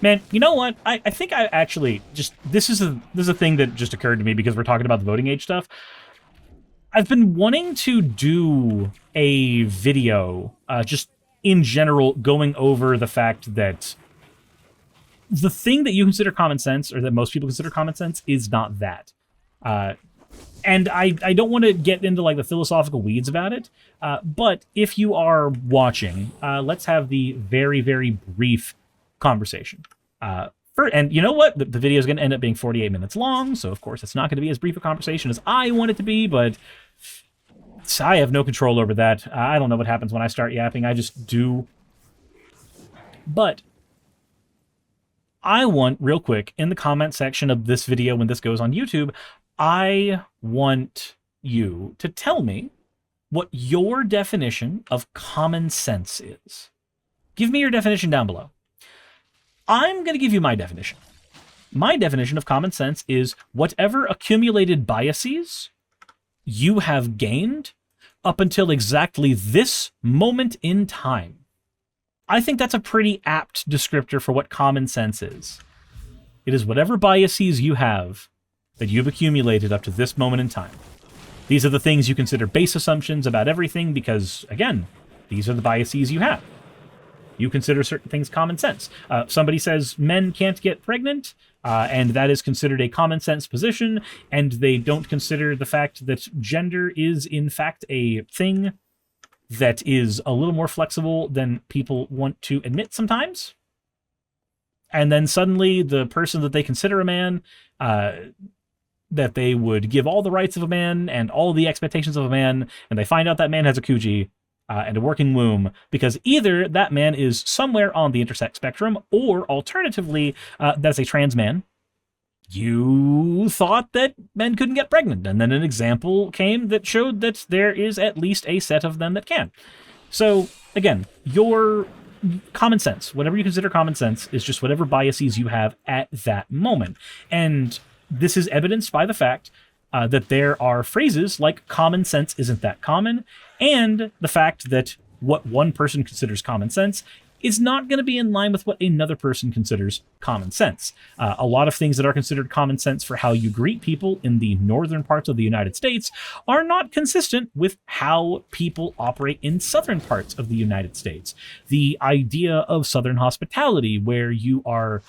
Man, you know what? I think I actually just this is a thing that just occurred to me because we're talking about the voting age stuff. I've been wanting to do a video, just in general, going over the fact that the thing that you consider common sense, or that most people consider common sense, is not that. And I don't want to get into like the philosophical weeds about it, but if you are watching, let's have the very, very brief conversation. And you know what? The video is going to end up being 48 minutes long, so of course it's not going to be as brief a conversation as I want it to be, but I have no control over that. I don't know what happens when I start yapping. I just do. But I want, real quick, in the comment section of this video when this goes on YouTube, I want you to tell me what your definition of common sense is. Give me your definition down below. I'm going to give you my definition. My definition of common sense is whatever accumulated biases you have gained up until exactly this moment in time. I think that's a pretty apt descriptor for what common sense is. It is whatever biases you have that you've accumulated up to this moment in time. These are the things you consider base assumptions about everything because, again, these are the biases you have. You consider certain things common sense. Somebody says men can't get pregnant, and that is considered a common sense position, and they don't consider the fact that gender is, in fact, a thing that is a little more flexible than people want to admit sometimes. And then suddenly the person that they consider a man, that they would give all the rights of a man and all the expectations of a man, and they find out that man has a coochie, and a working womb, because either that man is somewhere on the intersex spectrum, or alternatively, that's a trans man. You thought that men couldn't get pregnant, and then an example came that showed that there is at least a set of them that can. So, again, your common sense, whatever you consider common sense, is just whatever biases you have at that moment. And this is evidenced by the fact that there are phrases like common sense isn't that common, and the fact that what one person considers common sense is not going to be in line with what another person considers common sense. A lot of things that are considered common sense for how you greet people in the northern parts of the United States are not consistent with how people operate in southern parts of the United States. The idea of southern hospitality, where you are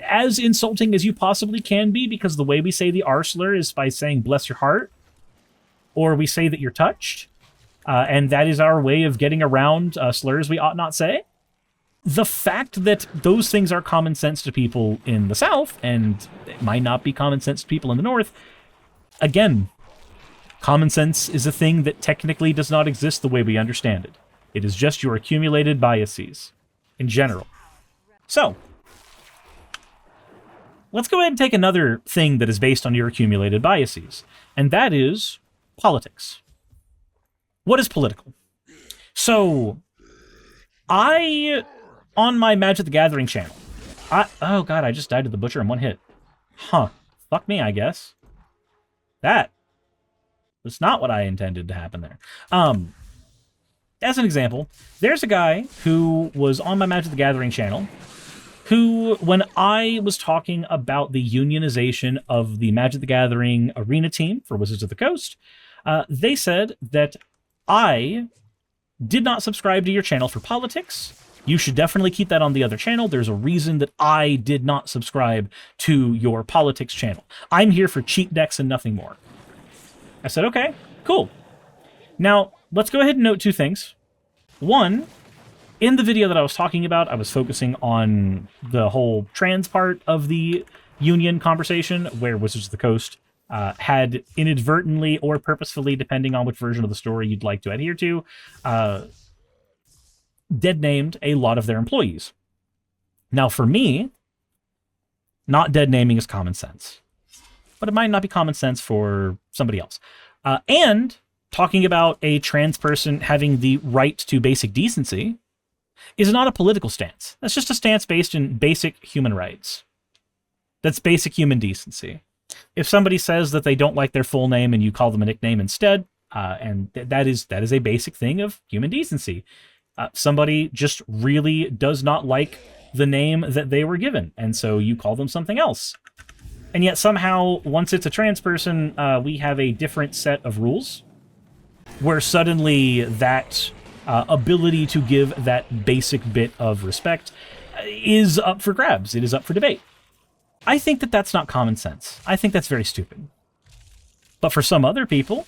as insulting as you possibly can be, because the way we say the R slur is by saying bless your heart, or we say that you're touched, and that is our way of getting around slurs we ought not say. The fact that those things are common sense to people in the South, and it might not be common sense to people in the North, again, common sense is a thing that technically does not exist the way we understand it. It is just your accumulated biases in general. So, let's go ahead and take another thing that is based on your accumulated biases, and that is politics. What is political? So, on my Magic the Gathering channel, oh god, I just died to the butcher in one hit. Huh. Fuck me, I guess. That's not what I intended to happen there. As an example, there's a guy who was on my Magic the Gathering channel who, when I was talking about the unionization of the Magic the Gathering arena team for Wizards of the Coast, they said that I did not subscribe to your channel for politics. You should definitely keep that on the other channel. There's a reason that I did not subscribe to your politics channel. I'm here for cheat decks and nothing more. I said, okay, cool. Now, let's go ahead and note two things. One, in the video that I was talking about, I was focusing on the whole trans part of the union conversation, where Wizards of the Coast had inadvertently or purposefully, depending on which version of the story you'd like to adhere to, dead-named a lot of their employees. Now, for me, not dead-naming is common sense, but it might not be common sense for somebody else. And talking about a trans person having the right to basic decency is not a political stance. That's just a stance based in basic human rights. That's basic human decency. If somebody says that they don't like their full name and you call them a nickname instead, and that is a basic thing of human decency. Somebody just really does not like the name that they were given, and so you call them something else. And yet somehow, once it's a trans person, we have a different set of rules, where suddenly that ability to give that basic bit of respect is up for grabs. It is up for debate. I think that that's not common sense. I think that's very stupid. But for some other people,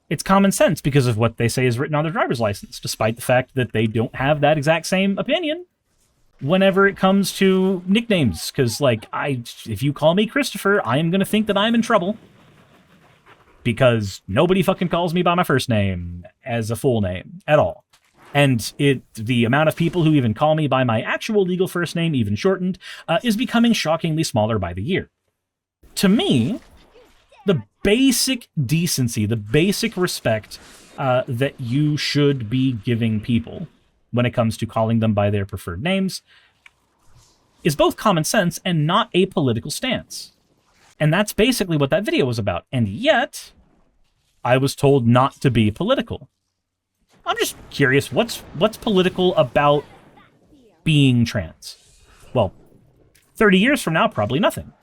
it's common sense because of what they say is written on their driver's license, despite the fact that they don't have that exact same opinion whenever it comes to nicknames. Because, like, if you call me Christopher, I am going to think that I'm in trouble. Because nobody fucking calls me by my first name as a full name at all. And the amount of people who even call me by my actual legal first name, even shortened, is becoming shockingly smaller by the year. To me, the basic decency, the basic respect that you should be giving people when it comes to calling them by their preferred names is both common sense and not a political stance. And that's basically what that video was about. And yet, I was told not to be political. I'm just curious, what's political about being trans? Well, 30 years from now, probably nothing.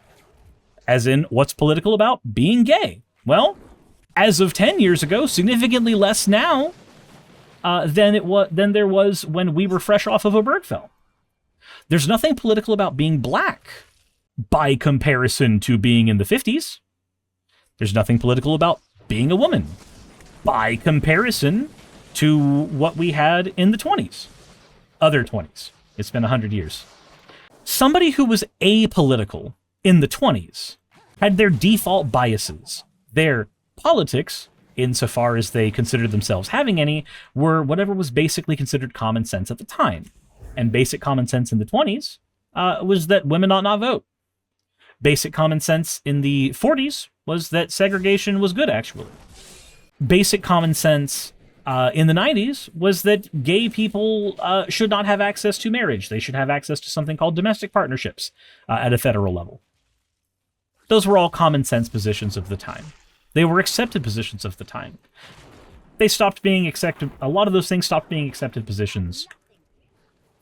As in, what's political about being gay? Well, as of 10 years ago, significantly less now than there was when we were fresh off of Obergefell. There's nothing political about being black by comparison to being in the 50s. There's nothing political about being a woman by comparison to what we had in the 20s. Other 20s. It's been 100 years. Somebody who was apolitical in the 20s had their default biases. Their politics, insofar as they considered themselves having any, were whatever was basically considered common sense at the time. And basic common sense in the 20s was that women ought not vote. Basic common sense in the 40s was that segregation was good, actually. Basic common sense in the 90s was that gay people should not have access to marriage. They should have access to something called domestic partnerships at a federal level. Those were all common sense positions of the time. They were accepted positions of the time. They stopped being accepted. A lot of those things stopped being accepted positions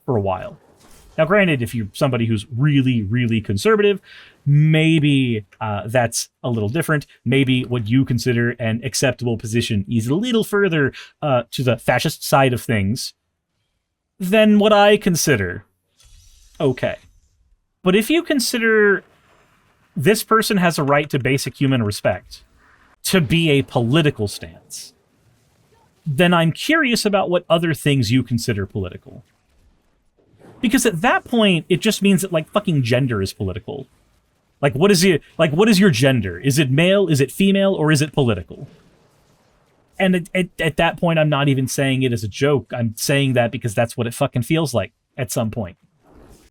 for a while. Now, granted, if you're somebody who's really, really conservative, maybe that's a little different. Maybe what you consider an acceptable position is a little further to the fascist side of things than what I consider okay. But if you consider this person has a right to basic human respect to be a political stance, then I'm curious about what other things you consider political. Because at that point, it just means that, like, fucking gender is political. Like, what is your gender? Is it male, is it female, or is it political? And at that point, I'm not even saying it as a joke. I'm saying that because that's what it fucking feels like at some point.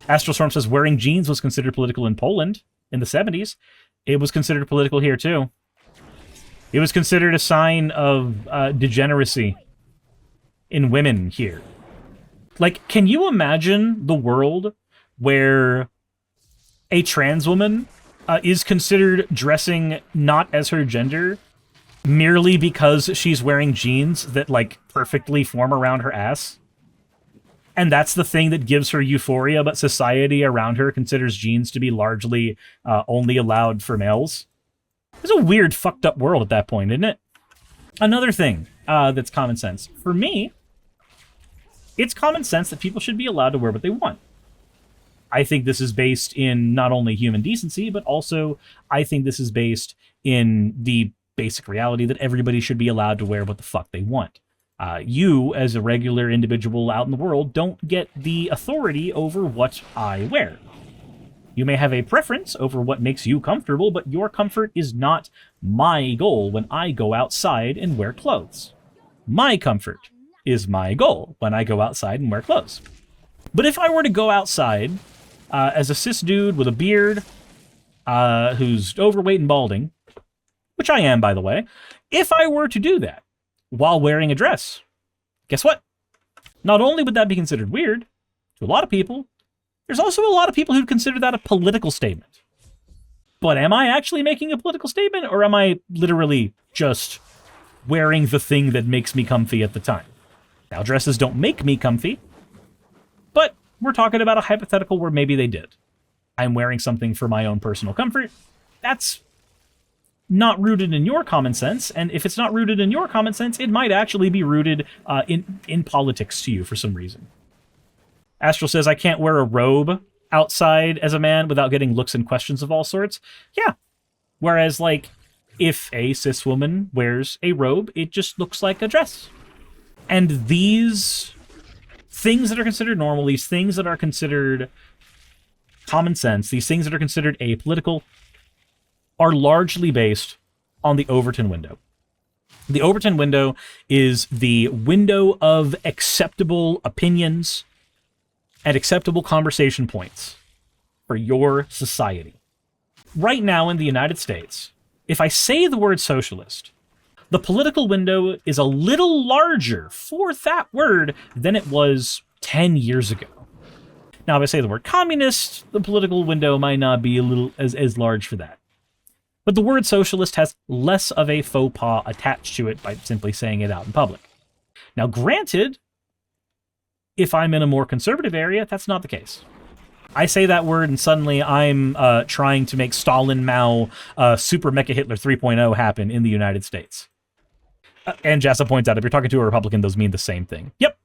Astrostorm says wearing jeans was considered political in Poland in the 70s. It was considered political here, too. It was considered a sign of degeneracy in women here. Like, can you imagine the world where a trans woman is considered dressing not as her gender merely because she's wearing jeans that, like, perfectly form around her ass? And that's the thing that gives her euphoria, but society around her considers jeans to be largely only allowed for males? It's a weird, fucked up world at that point, isn't it? Another thing that's common sense. For me, it's common sense that people should be allowed to wear what they want. I think this is based in not only human decency, but also I think this is based in the basic reality that everybody should be allowed to wear what the fuck they want. You, as a regular individual out in the world, don't get the authority over what I wear. You may have a preference over what makes you comfortable, but your comfort is not my goal when I go outside and wear clothes. My comfort is my goal when I go outside and wear clothes. But if I were to go outside as a cis dude with a beard who's overweight and balding, which I am, by the way, if I were to do that while wearing a dress, guess what? Not only would that be considered weird to a lot of people, there's also a lot of people who'd consider that a political statement. But am I actually making a political statement, or am I literally just wearing the thing that makes me comfy at the time? Now, dresses don't make me comfy, but we're talking about a hypothetical where maybe they did. I'm wearing something for my own personal comfort. That's not rooted in your common sense, and if it's not rooted in your common sense, it might actually be rooted in politics to you for some reason. Astral says, I can't wear a robe outside as a man without getting looks and questions of all sorts. Yeah. Whereas, like, if a cis woman wears a robe, it just looks like a dress. And these things that are considered normal, these things that are considered common sense, these things that are considered apolitical, are largely based on the Overton window. The Overton window is the window of acceptable opinions and acceptable conversation points for your society. Right now in the United States, if I say the word socialist, the political window is a little larger for that word than it was 10 years ago. Now, if I say the word communist, the political window might not be a little as large for that. But the word socialist has less of a faux pas attached to it by simply saying it out in public. Now, granted, if I'm in a more conservative area, that's not the case. I say that word and suddenly I'm trying to make Stalin, Mao, Super Mecha Hitler 3.0 happen in the United States. And Jassa points out, if you're talking to a Republican, those mean the same thing. Yep.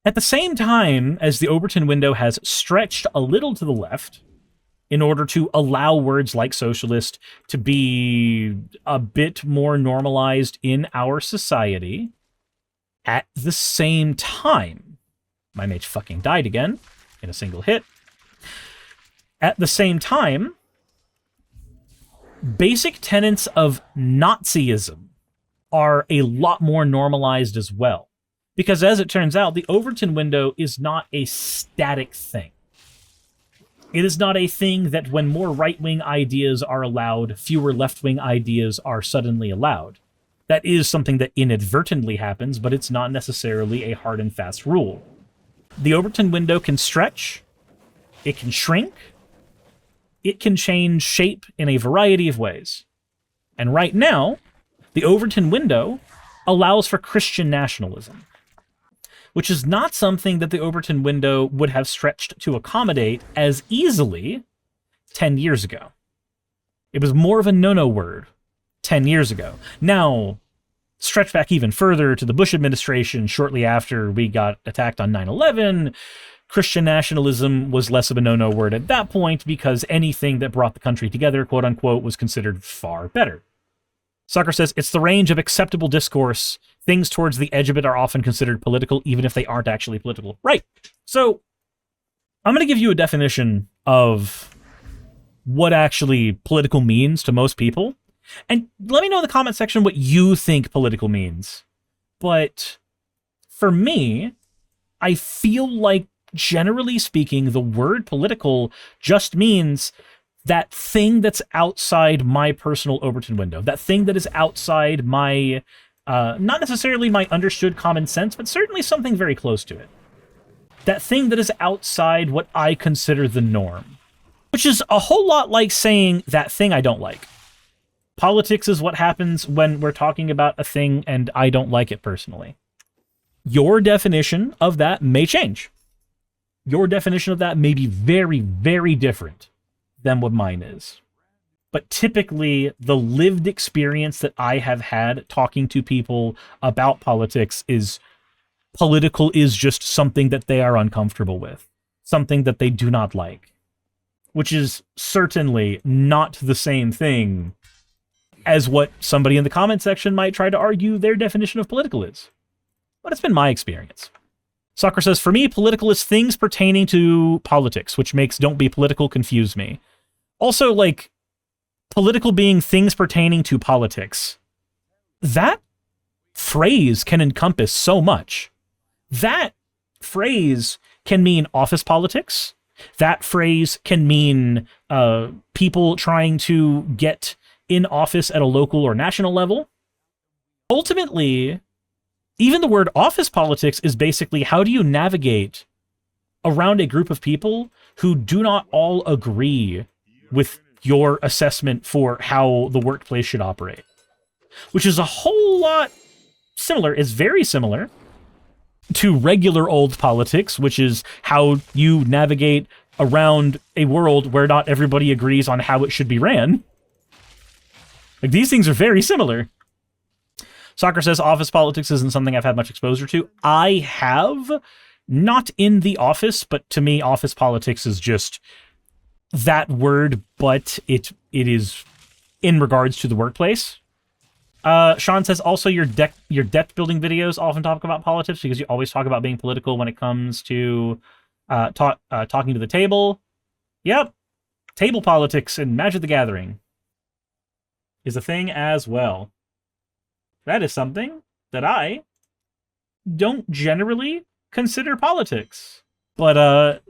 At the same time as the Overton window has stretched a little to the left, in order to allow words like socialist to be a bit more normalized in our society, at the same time, my mage fucking died again in a single hit. At the same time, basic tenets of Nazism are a lot more normalized as well. Because as it turns out, the Overton window is not a static thing. It is not a thing that when more right-wing ideas are allowed, fewer left-wing ideas are suddenly allowed. That is something that inadvertently happens, but it's not necessarily a hard and fast rule. The Overton window can stretch, it can shrink, it can change shape in a variety of ways. And right now, the Overton window allows for Christian nationalism, which is not something that the Overton window would have stretched to accommodate as easily 10 years ago. It was more of a no-no word 10 years ago. Now, stretch back even further to the Bush administration shortly after we got attacked on 9/11, Christian nationalism was less of a no-no word at that point because anything that brought the country together, quote-unquote, was considered far better. Sucker says, it's the range of acceptable discourse. Things towards the edge of it are often considered political, even if they aren't actually political. Right. So, I'm going to give you a definition of what actually political means to most people. And let me know in the comment section what you think political means. But for me, I feel like, generally speaking, the word political just means that thing that's outside my personal Overton window, that thing that is outside my, not necessarily my understood common sense, but certainly something very close to it. That thing that is outside what I consider the norm, which is a whole lot like saying that thing I don't like. Politics is what happens when we're talking about a thing and I don't like it personally. Your definition of that may change. Your definition of that may be very, very different than what mine is. But typically, the lived experience that I have had talking to people about politics is political is just something that they are uncomfortable with, something that they do not like, which is certainly not the same thing as what somebody in the comment section might try to argue their definition of political is. But it's been my experience. Soccer says, for me, political is things pertaining to politics, which makes don't be political confuse me. Also, like, political being things pertaining to politics. That phrase can encompass so much. That phrase can mean office politics. That phrase can mean people trying to get in office at a local or national level. Ultimately, even the word office politics is basically how do you navigate around a group of people who do not all agree with your assessment for how the workplace should operate, which is a whole lot similar, is very similar to regular old politics, which is how you navigate around a world where not everybody agrees on how it should be ran. Like, these things are very similar. Soccer says office politics isn't something I've had much exposure to. I have, not in the office, but to me, office politics is just that word, but it is in regards to the workplace. Sean says also your deck building videos often talk about politics because you always talk about being political when it comes to talking to the table. Yep, table politics in Magic the Gathering is a thing as well. That is something that I don't generally consider politics, but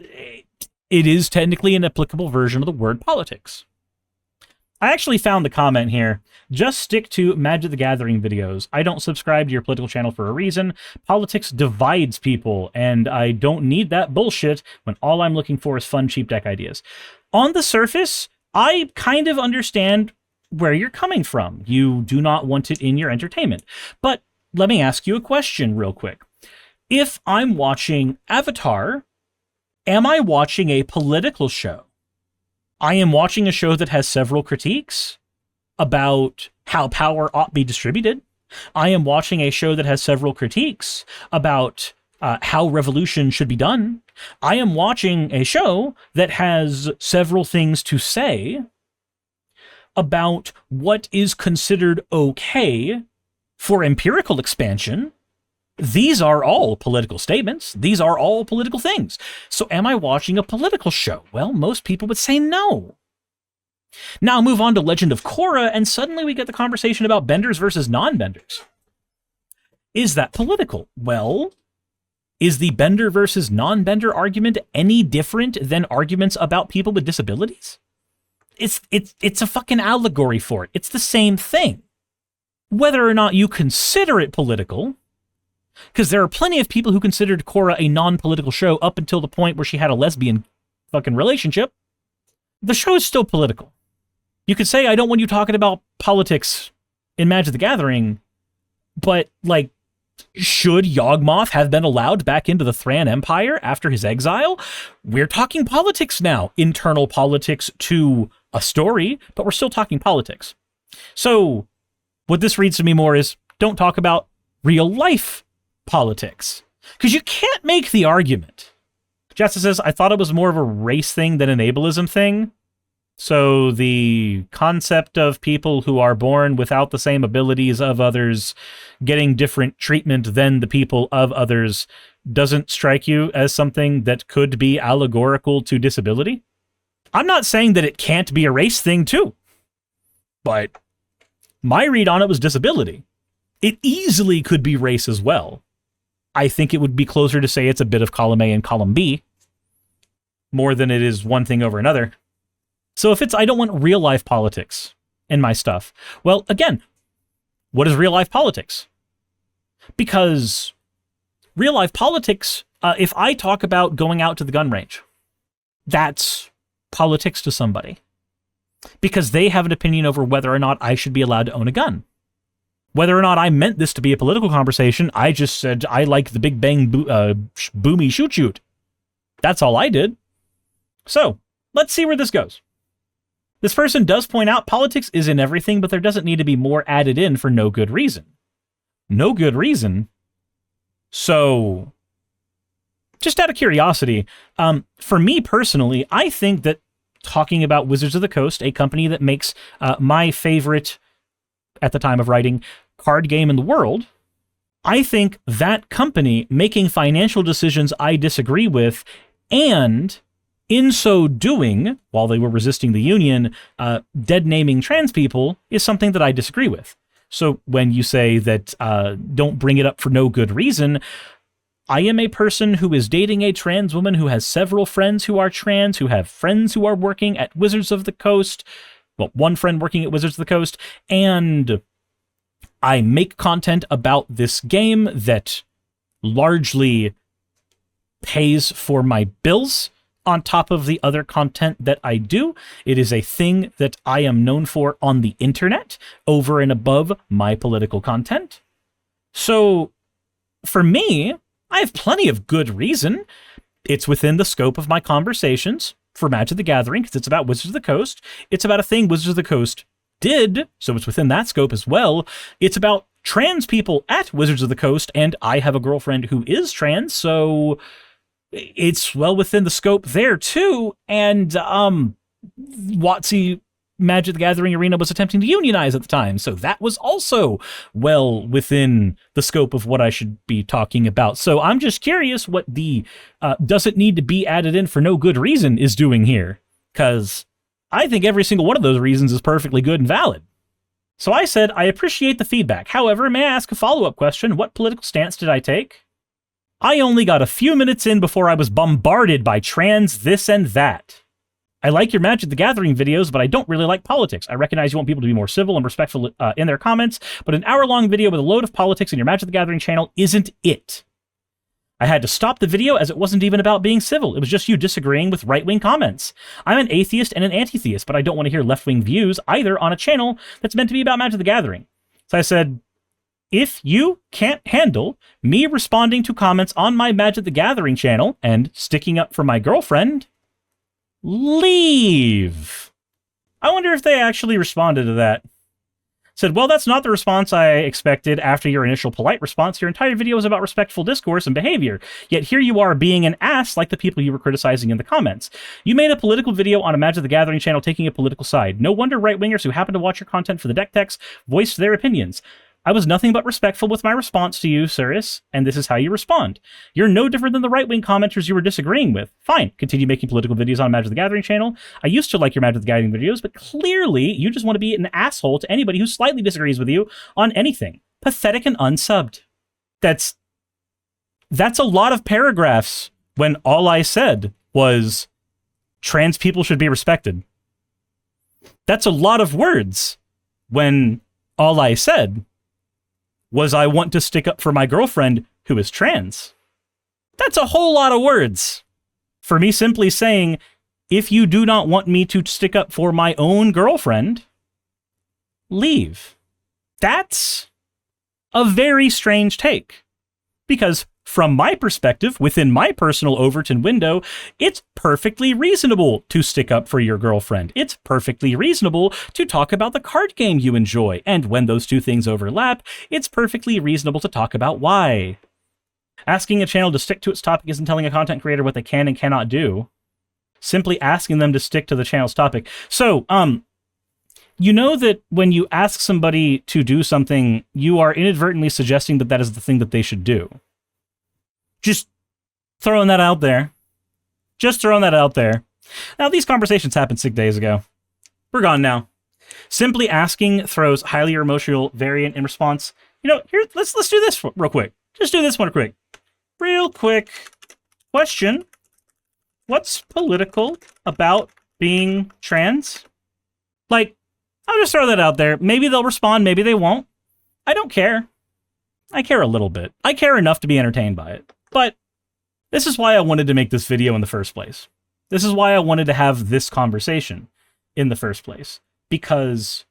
it is technically an applicable version of the word politics. I actually found the comment here. Just stick to Magic the Gathering videos. I don't subscribe to your political channel for a reason. Politics divides people, and I don't need that bullshit when all I'm looking for is fun, cheap deck ideas. On the surface, I kind of understand where you're coming from. You do not want it in your entertainment. But let me ask you a question real quick. If I'm watching Avatar, am I watching a political show? I am watching a show that has several critiques about how power ought be distributed. I am watching a show that has several critiques about how revolution should be done. I am watching a show that has several things to say about what is considered okay for empirical expansion. These are all political statements. These are all political things. So am I watching a political show? Well, most people would say no. Now move on to Legend of Korra, and suddenly we get the conversation about benders versus non-benders. Is that political? Well, is the bender versus non-bender argument any different than arguments about people with disabilities? It's a fucking allegory for it. It's the same thing. Whether or not you consider it political, because there are plenty of people who considered Korra a non-political show up until the point where she had a lesbian fucking relationship, the show is still political. You could say, I don't want you talking about politics in Magic the Gathering, but, like, should Yawgmoth have been allowed back into the Thran Empire after his exile? We're talking politics now. Internal politics to a story, but we're still talking politics. So what this reads to me more is, don't talk about real life politics, because you can't make the argument. Jessa says, I thought it was more of a race thing than an ableism thing. So the concept of people who are born without the same abilities of others getting different treatment than the people of others doesn't strike you as something that could be allegorical to disability? I'm not saying that it can't be a race thing too, but my read on it was disability. It easily could be race as well. I think it would be closer to say it's a bit of column A and column B, more than it is one thing over another. So if it's, I don't want real life politics in my stuff, well, again, what is real life politics? Because real life politics, if I talk about going out to the gun range, that's politics to somebody, because they have an opinion over whether or not I should be allowed to own a gun. Whether or not I meant this to be a political conversation, I just said I like the big bang boomy shoot. That's all I did. So let's see where this goes. This person does point out politics is in everything, but there doesn't need to be more added in for no good reason. No good reason? So, just out of curiosity, for me personally, I think that talking about Wizards of the Coast, a company that makes my favorite, at the time of writing, card game in the world, I think that company making financial decisions I disagree with, and in so doing, while they were resisting the union, dead-naming trans people, is something that I disagree with. So when you say that don't bring it up for no good reason, I am a person who is dating a trans woman who has several friends who are trans, who have friends who are working at Wizards of the Coast, well, one friend working at Wizards of the Coast, and I make content about this game that largely pays for my bills on top of the other content that I do. It is a thing that I am known for on the internet over and above my political content. So for me, I have plenty of good reason. It's within the scope of my conversations for Magic the Gathering, because it's about Wizards of the Coast. It's about a thing Wizards of the Coast did, so it's within that scope as well. It's about trans people at Wizards of the Coast, and I have a girlfriend who is trans, so it's well within the scope there too. And WotC Magic the Gathering Arena was attempting to unionize at the time, so that was also well within the scope of what I should be talking about. So I'm just curious what the doesn't need to be added in for no good reason is doing here, because I think every single one of those reasons is perfectly good and valid. So I said, I appreciate the feedback. However, may I ask a follow-up question? What political stance did I take? I only got a few minutes in before I was bombarded by trans this and that. I like your Magic the Gathering videos, but I don't really like politics. I recognize you want people to be more civil and respectful in their comments, but an hour-long video with a load of politics in your Magic the Gathering channel isn't it. I had to stop the video as it wasn't even about being civil. It was just you disagreeing with right-wing comments. I'm an atheist and an anti-theist, but I don't want to hear left-wing views either on a channel that's meant to be about Magic the Gathering. So I said, if you can't handle me responding to comments on my Magic the Gathering channel and sticking up for my girlfriend, leave. I wonder if they actually responded to that. Said, well, that's not the response I expected after your initial polite response. Your entire video was about respectful discourse and behavior. Yet here you are being an ass like the people you were criticizing in the comments. You made a political video on a Magic the Gathering channel taking a political side. No wonder right-wingers who happen to watch your content for the deck techs voiced their opinions. I was nothing but respectful with my response to you, Suris, and this is how you respond. You're no different than the right-wing commenters you were disagreeing with. Fine, continue making political videos on Magic the Gathering channel. I used to like your Magic the Gathering videos, but clearly you just want to be an asshole to anybody who slightly disagrees with you on anything. Pathetic and unsubbed. That's a lot of paragraphs when all I said was trans people should be respected. That's a lot of words when all I said was I want to stick up for my girlfriend who is trans. That's a whole lot of words for me simply saying, if you do not want me to stick up for my own girlfriend, leave. That's a very strange take. Because from my perspective, within my personal Overton window, it's perfectly reasonable to stick up for your girlfriend. It's perfectly reasonable to talk about the card game you enjoy. And when those two things overlap, it's perfectly reasonable to talk about why. Asking a channel to stick to its topic isn't telling a content creator what they can and cannot do. Simply asking them to stick to the channel's topic. So, you know that when you ask somebody to do something, you are inadvertently suggesting that that is the thing that they should do. Just throwing that out there. Just throwing that out there. Now, these conversations happened 6 days ago. We're gone now. Simply asking throws highly emotional variant in response. You know, here, let's do this real quick. Just do this one quick. Real quick question. What's political about being trans? Like, I'll just throw that out there. Maybe they'll respond, maybe they won't. I don't care. I care a little bit. I care enough to be entertained by it. But this is why I wanted to make this video in the first place. This is why I wanted to have this conversation in the first place. Because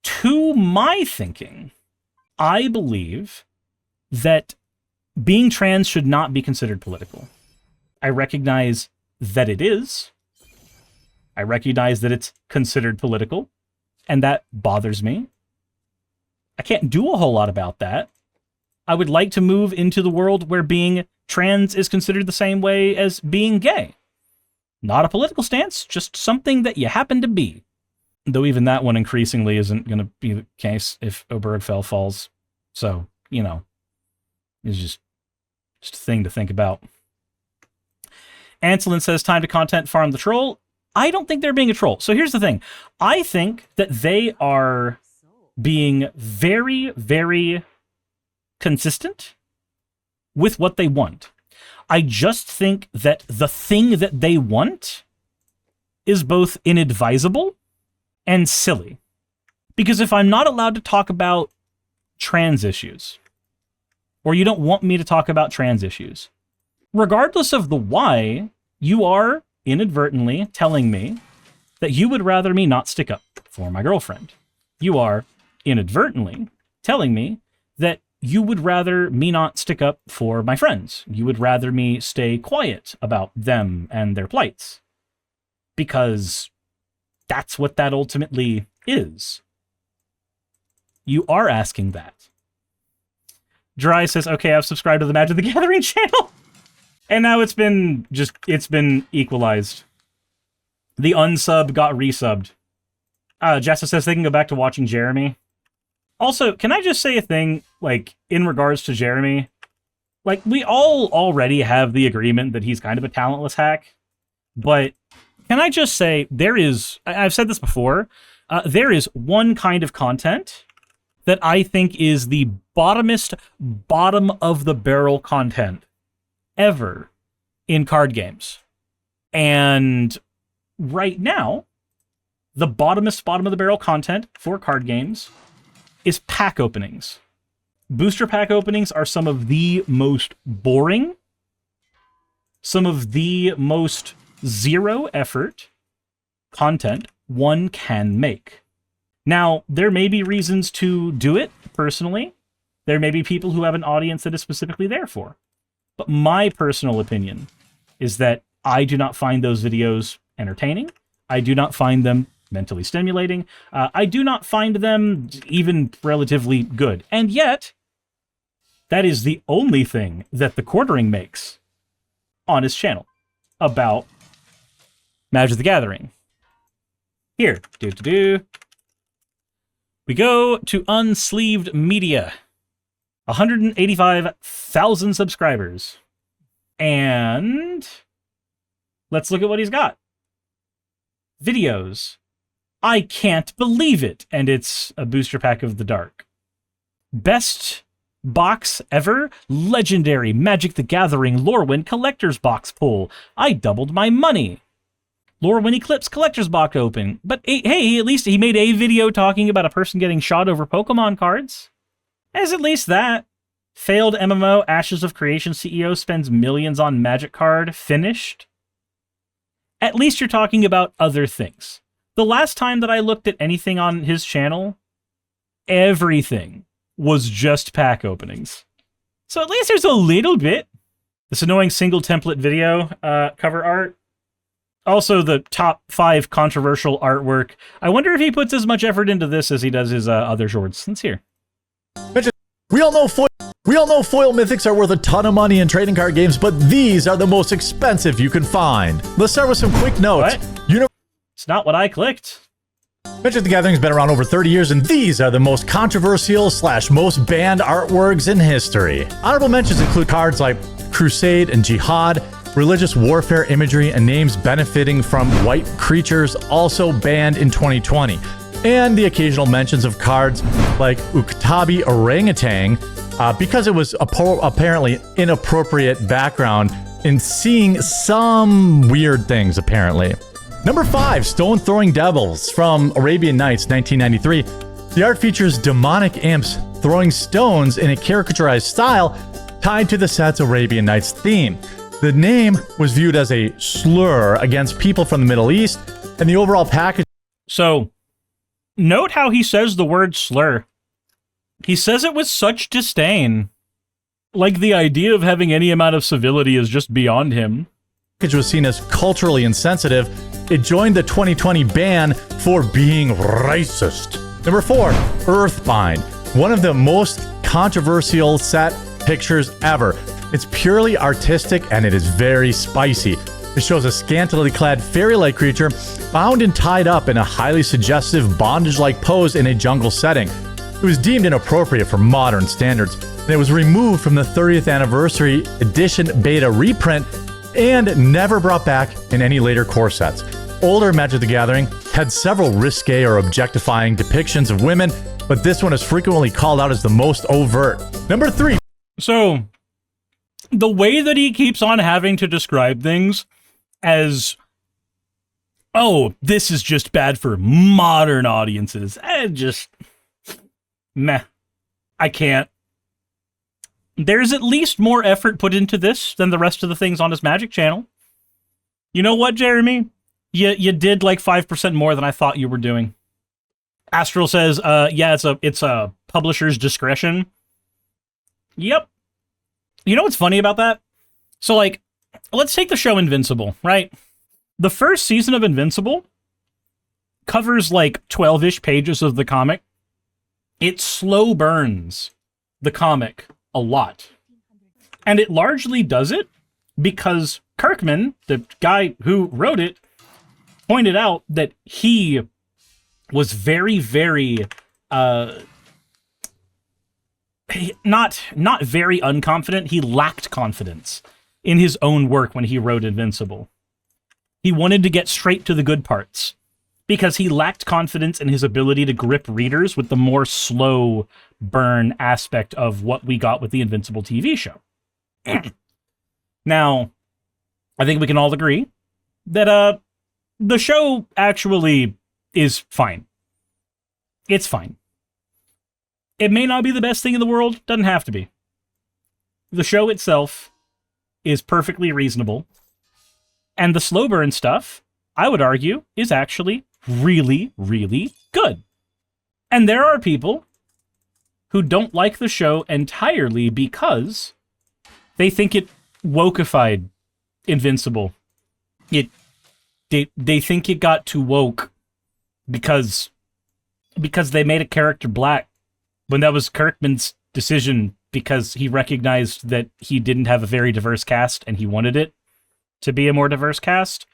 to my thinking, I believe that being trans should not be considered political. I recognize that it is. I recognize that it's considered political, and that bothers me. I can't do a whole lot about that. I would like to move into the world where being trans is considered the same way as being gay. Not a political stance, just something that you happen to be. Though even that one increasingly isn't going to be the case if Obergfell falls. So, you know, it's just a thing to think about. Anselin says, time to content farm the troll. I don't think they're being a troll. So here's the thing. I think that they are being very, very consistent with what they want. I just think that the thing that they want is both inadvisable and silly. Because if I'm not allowed to talk about trans issues, or you don't want me to talk about trans issues, regardless of the why, you are inadvertently telling me that you would rather me not stick up for my girlfriend. You are inadvertently telling me that you would rather me not stick up for my friends. You would rather me stay quiet about them and their plights. Because that's what that ultimately is. You are asking that. Dry says, okay, I've subscribed to the Magic the Gathering channel. And now it's been equalized. The unsub got resubbed. Jessa says they can go back to watching Jeremy. Also, can I just say a thing, like, in regards to Jeremy? Like, we all already have the agreement that he's kind of a talentless hack. But can I just say, I've said this before, there is one kind of content that I think is the bottom of the barrel content ever in card games. And right now, the bottom of the barrel content for card games is pack openings. Booster pack openings are some of the most boring, some of the most zero effort content one can make. Now, there may be reasons to do it personally. There may be people who have an audience that is specifically there for. But my personal opinion is that I do not find those videos entertaining. I do not find them mentally stimulating. I do not find them even relatively good. And yet, that is the only thing that the Quartering makes on his channel about Magic the Gathering. Here, we go to Unsleeved Media. 185,000 subscribers. And let's look at what he's got. Videos. I can't believe it. And it's a booster pack of the Dark. Best box ever. Legendary Magic the Gathering Lorwyn Collector's Box pull. I doubled my money. Lorwyn Eclipse Collector's Box open. But hey, at least he made a video talking about a person getting shot over Pokemon cards. As at least that. Failed MMO Ashes of Creation CEO spends millions on Magic card. Finished. At least you're talking about other things. The last time that I looked at anything on his channel, everything was just pack openings. So at least there's a little bit. This annoying single template video cover art. Also the top 5 controversial artwork. I wonder if he puts as much effort into this as he does his other shorts. Let's hear. We all know foil mythics are worth a ton of money in trading card games, but these are the most expensive you can find. Let's start with some quick notes. It's not what I clicked. Magic the Gathering's been around over 30 years, and these are the most controversial / most banned artworks in history. Honorable mentions include cards like Crusade and Jihad, religious warfare imagery, and names benefiting from white creatures, also banned in 2020. And the occasional mentions of cards like Uktabi Orangutan, because it was apparently inappropriate background in seeing some weird things, apparently. Number 5, Stone Throwing Devils from Arabian Nights, 1993. The art features demonic imps throwing stones in a caricaturized style tied to the set's Arabian Nights theme. The name was viewed as a slur against people from the Middle East, and the overall package... So, note how he says the word slur. He says it with such disdain. Like the idea of having any amount of civility is just beyond him. Was seen as culturally insensitive. It joined the 2020 ban for being racist. Number 4, Earthbind. One of the most controversial set pictures ever. It's purely artistic and it is very spicy. It shows a scantily clad fairy-like creature bound and tied up in a highly suggestive bondage-like pose in a jungle setting. It was deemed inappropriate for modern standards, and it was removed from the 30th anniversary edition beta reprint and never brought back in any later core sets. Older Magic the Gathering had several risque or objectifying depictions of women, but this one is frequently called out as the most overt. Number 3. So, the way that he keeps on having to describe things as, oh, this is just bad for modern audiences. Meh. I can't. There's at least more effort put into this than the rest of the things on his Magic channel. You know what, Jeremy? You did like 5% more than I thought you were doing. Astral says, yeah, it's a publisher's discretion. Yep. You know what's funny about that? So, like, let's take the show Invincible, right? The first season of Invincible covers, like, 12-ish pages of the comic. It slow burns the comic a lot. And it largely does it because Kirkman, the guy who wrote it, pointed out that he was very, very, not very unconfident. He lacked confidence in his own work when he wrote Invincible. He wanted to get straight to the good parts because he lacked confidence in his ability to grip readers with the more slow burn aspect of what we got with the Invincible TV show. Now, I think we can all agree that the show actually is fine. It's fine. It may not be the best thing in the world, doesn't have to be. The show itself is perfectly reasonable. And the slow burn stuff, I would argue, is actually really, really good. And there are people who don't like the show entirely because they think it wokeified Invincible. They think it got too woke because they made a character black when that was Kirkman's decision because he recognized that he didn't have a very diverse cast and he wanted it to be a more diverse cast.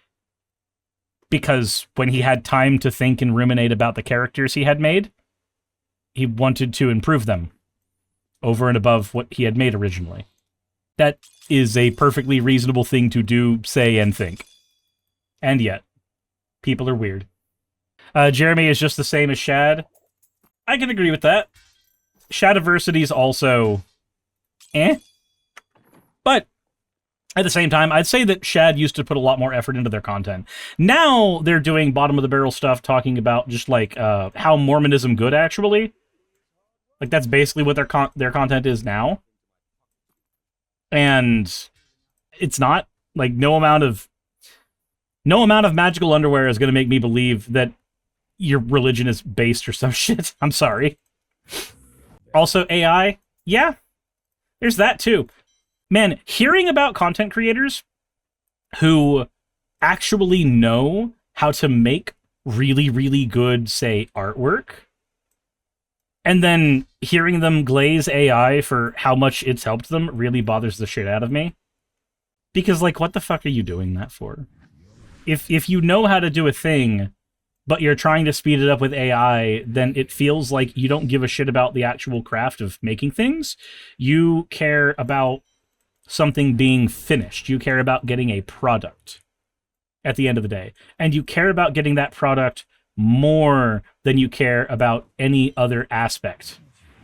Because when he had time to think and ruminate about the characters he had made, he wanted to improve them over and above what he had made originally. That is a perfectly reasonable thing to do, say, and think. And yet, people are weird. Jeremy is just the same as Shad. I can agree with that. Shadiversity is also But at the same time, I'd say that Shad used to put a lot more effort into their content. Now they're doing bottom of the barrel stuff, talking about just like how Mormonism good actually. Like that's basically what their content is now. And it's not like no amount of magical underwear is going to make me believe that your religion is based or some shit. I'm sorry. Also AI, yeah, there's that too. Man, hearing about content creators who actually know how to make really, really good, say, artwork, and then hearing them glaze AI for how much it's helped them really bothers the shit out of me. Because, like, what the fuck are you doing that for? If you know how to do a thing, but you're trying to speed it up with AI, then it feels like you don't give a shit about the actual craft of making things. You care about something being finished. You care about getting a product at the end of the day. And you care about getting that product more than you care about any other aspect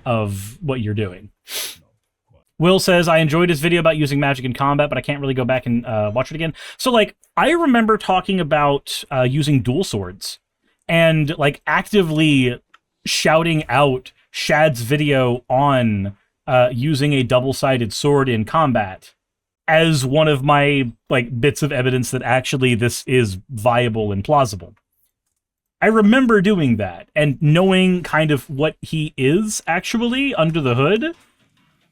of what you're doing. Will says, I enjoyed his video about using magic in combat, but I can't really go back and watch it again. So, like, I remember talking about using dual swords and, like, actively shouting out Shad's video on using a double-sided sword in combat as one of my, like, bits of evidence that actually this is viable and plausible. I remember doing that and knowing kind of what he is actually under the hood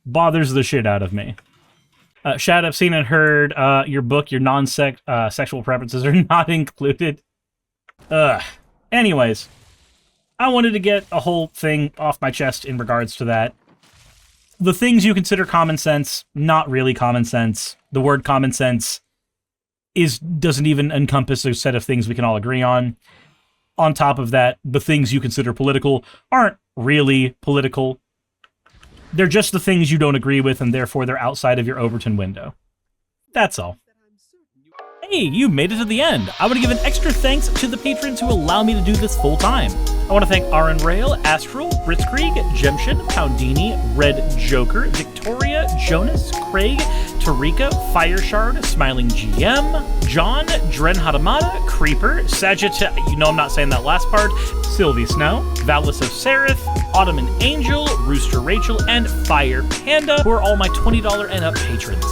bothers the shit out of me. Shad, I've seen and heard your book, your non-sexual preferences are not included. Anyways, I wanted to get a whole thing off my chest in regards to that. The things you consider common sense, not really common sense. The word common sense doesn't even encompass a set of things we can all agree on. On top of that, the things you consider political aren't really political. They're just the things you don't agree with, and therefore they're outside of your Overton window. That's all. Hey, you made it to the end. I want to give an extra thanks to the patrons who allow me to do this full time. I want to thank Aaron Rail, Astral, Britzkrieg, Jemshin, Poundini, Red Joker, Victoria, Jonas, Craig, Tarika, Fireshard, Smiling GM, John, Dren Hadamada, Creeper, Sagitta, you know I'm not saying that last part, Sylvie Snow, Valis of Seraph, Ottoman Angel, Rooster Rachel, and Fire Panda, who are all my $20 and up patrons.